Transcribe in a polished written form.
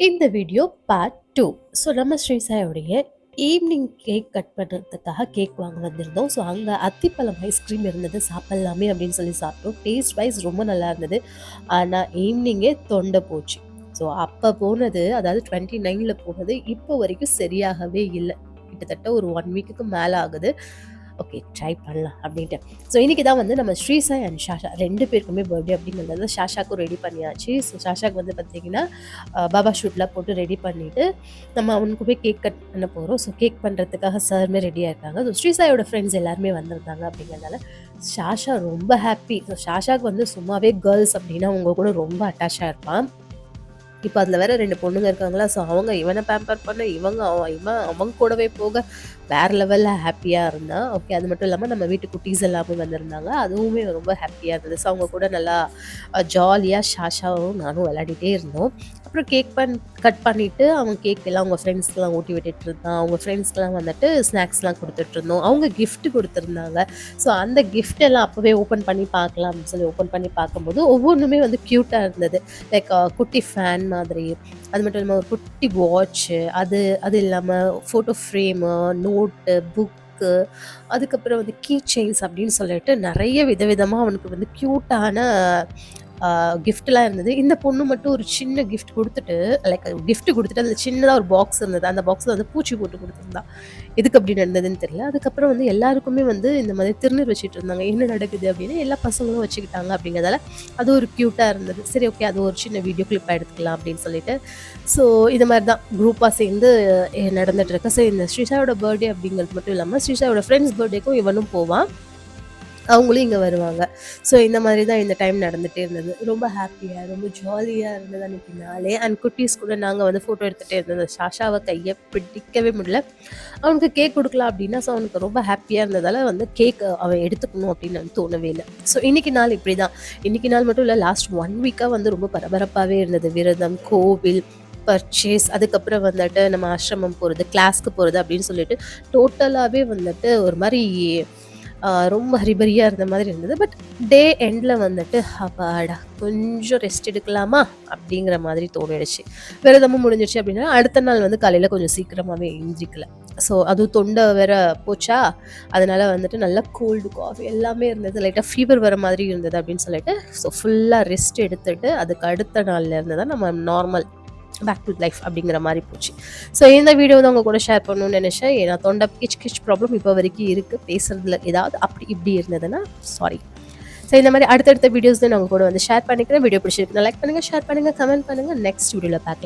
இந்த video part 2. So நம்ம ஸ்ரீசாயோடைய evening cake cut பண்ணுறதுக்காக கேக் வாங்க வந்திருந்தோம். ஸோ அங்கே அத்திப்பழம் ஐஸ்கிரீம் இருந்தது, சாப்பிட்லாமே அப்படின்னு சொல்லி சாப்பிட்டோம். டேஸ்ட் வைஸ் ரொம்ப நல்லா இருந்தது. ஆனால் ஈவினிங்கே தொண்டை போச்சு. ஸோ அப்போ போனது, அதாவது 29ல் போனது, இப்போ வரைக்கும் சரியாகவே இல்லை. கிட்டத்தட்ட ஒரு 1 வீக்குக்கு மேலே ஆகுது. ஓகே, ட்ரை பண்ணலாம் அப்படின்ட்டு. ஸோ இன்றைக்கி தான் வந்து நம்ம ஸ்ரீசாய் அண்ட் ஷாஷா 2 பேருக்குமே பர்த்டே அப்படிங்கிறதால ஷாஷாக்கும் ரெடி பண்ணியாச்சு. ஸோ ஷாஷாக்கு வந்து பார்த்திங்கன்னா பாபா ஷூட்லாம் போட்டு ரெடி பண்ணிவிட்டு நம்ம அவனுக்குமே கேக் கட் பண்ண போகிறோம். ஸோ கேக் பண்ணுறதுக்காக சாருமே ரெடியாக இருக்காங்க. ஸோ ஸ்ரீசாயோட ஃப்ரெண்ட்ஸ் எல்லாருமே வந்திருந்தாங்க அப்படிங்கிறதால ஷாஷா ரொம்ப ஹாப்பி. ஸோ ஷாஷாக்கு வந்து சும்மாவே கேர்ள்ஸ் அப்படின்னா அவங்க கூட ரொம்ப அட்டாச்சாக இருப்பான். இப்போ அதில் வேற 2 பொண்ணுங்க இருக்காங்களா. ஸோ அவங்க இவனை பேம்பர் பண்ண, இவன் அவங்க கூடவே போக வேறு லெவலில் ஹாப்பியாக இருந்தான். ஓகே, அது மட்டும் இல்லாமல் நம்ம வீட்டு குட்டீஸ் எல்லாமே வந்திருந்தாங்க. அதுவுமே ரொம்ப ஹாப்பியாக இருந்தது. ஸோ அவங்க கூட நல்லா ஜாலியாக ஷாஷாவும் நானும் விளையாடிட்டே இருந்தோம். அப்புறம் கேக் கட் பண்ணிவிட்டு அவன் கேக் எல்லாம் அவங்க ஃப்ரெண்ட்ஸ்க்கெலாம் ஊட்டி விட்டுட்டு இருந்தான். அவங்க ஃப்ரெண்ட்ஸ்க்கெலாம் வந்துட்டு ஸ்நாக்ஸ்லாம் கொடுத்துட்ருந்தோம். அவங்க கிஃப்ட் கொடுத்துருந்தாங்க. ஸோ அந்த கிஃப்ட் எல்லாம் அப்போவே ஓப்பன் பண்ணி பார்க்கலாம் அப்படின்னு சொல்லி ஓப்பன் பண்ணி பார்க்கும்போது ஒவ்வொன்றுமே வந்து க்யூட்டாக இருந்தது. லைக் குட்டி ஃபேன் மாதிரி, அது மட்டும் இல்லாமல் ஒரு குட்டி வாட்ச்சு, அது இல்லாமல் ஃபோட்டோ ஃப்ரேமு, நோட்டு, புக்கு, அதுக்கப்புறம் வந்து கீ செயின்ஸ் அப்படின்னு சொல்லிட்டு நிறைய விதவிதமாக அவனுக்கு வந்து க்யூட்டான கிஃப்ட்லாம் இருந்தது. இந்த பொண்ணு மட்டும் ஒரு சின்ன கிஃப்ட் கொடுத்துட்டு, லைக் கிஃப்ட் கொடுத்துட்டு அதில் சின்னதாக ஒரு பாக்ஸ் இருந்தது. அந்த பாக்ஸில் வந்து பூச்சி போட்டு கொடுத்துருந்தா. எதுக்கு அப்படி நடந்ததுன்னு தெரியல. அதுக்கப்புறம் வந்து எல்லாருக்குமே வந்து இந்த மாதிரி திருநீர் வச்சுட்டு இருந்தாங்க. என்ன நடக்குது அப்படின்னு எல்லா பசங்களும் வச்சுக்கிட்டாங்க அப்படிங்கிறதால அது ஒரு க்யூட்டாக இருந்தது. சரி, ஓகே, அது ஒரு சின்ன வீடியோ கிளிப்பாக எடுத்துக்கலாம் அப்படின்னு சொல்லிட்டு, ஸோ இது மாதிரி தான் குரூப்பாக சேர்ந்து நடந்துகிட்ருக்கு. ஸோ இந்த ஸ்ரீஷாவோட பர்த்டே அப்படிங்கிறது மட்டும் இல்லாமல் ஸ்ரீஷாவோட ஃப்ரெண்ட்ஸ் பர்த்டேக்கும் இவனும் போவான். அவங்களும் இங்கே வருவாங்க. ஸோ இந்த மாதிரி தான் இந்த டைம் நடந்துகிட்டே இருந்தது. ரொம்ப ஹாப்பியாக, ரொம்ப ஜாலியாக இருந்தது அன்றைக்கி நாளே. அண்ட் குட்டீஸ் கூட நாங்கள் வந்து ஃபோட்டோ எடுத்துகிட்டே இருந்தோம். ஷாஷாவை கையை பிடிக்கவே முடியல. அவனுக்கு கேக் கொடுக்கலாம் அப்படின்னா, ஸோ அவனுக்கு ரொம்ப ஹாப்பியாக இருந்ததால் வந்து கேக் அவன் எடுத்துக்கணும் அப்படின்னு எனக்கு தோணவே இல்லை. ஸோ இன்றைக்கி நாள் இப்படி தான். இன்றைக்கி நாள் மட்டும் இல்லை, லாஸ்ட் 1 வீக்காக வந்து ரொம்ப பரபரப்பாகவே இருந்தது. விரதம், கோவில், பர்ச்சேஸ், அதுக்கப்புறம் வந்துட்டு நம்ம ஆசிரமம் போகிறது, கிளாஸ்க்கு போகிறது அப்படின்னு சொல்லிட்டு டோட்டலாகவே வந்துட்டு ஒரு மாதிரி ரொம்ப ஹரிபரியாக இருந்த மாதிரி இருந்தது. பட் டே எண்டில் வந்துட்டு அப்பாடா கொஞ்சம் ரெஸ்ட் எடுக்கலாமா அப்படிங்கிற மாதிரி தோணிடுச்சு. விரதமும் முடிஞ்சிடுச்சு அப்படின்னா அடுத்த நாள் வந்து காலையில் கொஞ்சம் சீக்கிரமாகவே எழுந்திரிக்கல. ஸோ அதுவும் தொண்டை வேற போச்சா, அதனால் வந்துட்டு நல்லா கோல்டு காஃபி எல்லாமே இருந்தது. லைட்டாக ஃபீவர் வர மாதிரி இருந்தது அப்படின்னு சொல்லிட்டு ஸோ ஃபுல்லாக ரெஸ்ட் எடுத்துகிட்டு அதுக்கு அடுத்த நாளில் இருந்து தான் நம்ம நார்மல் பேக் டு லைஃப் அப்படிங்கிற மாதிரி போச்சு. ஸோ இந்த வீடியோ தான் உங்கள் கூட ஷேர் பண்ணணும்னு நினச்சேன். ஏன்னா தொண்டை கிச் ப்ராப்ளம் இப்போ வரைக்கும் இருக்குது. பேசுகிறதுல ஏதாவது அப்படி இப்படி இருந்ததுன்னா சாரி. ஸோ இந்த மாதிரி அடுத்தடுத்த வீடியோஸ் தான் நான் உங்கள் கூட வந்து ஷேர் பண்ணிக்கிறேன். வீடியோ பிடிச்சிருக்கு லைக் பண்ணுங்கள், ஷேர் பண்ணுங்கள், கமெண்ட் பண்ணுங்கள். நெக்ஸ்ட் வீடியோவில் பார்க்கலாம்.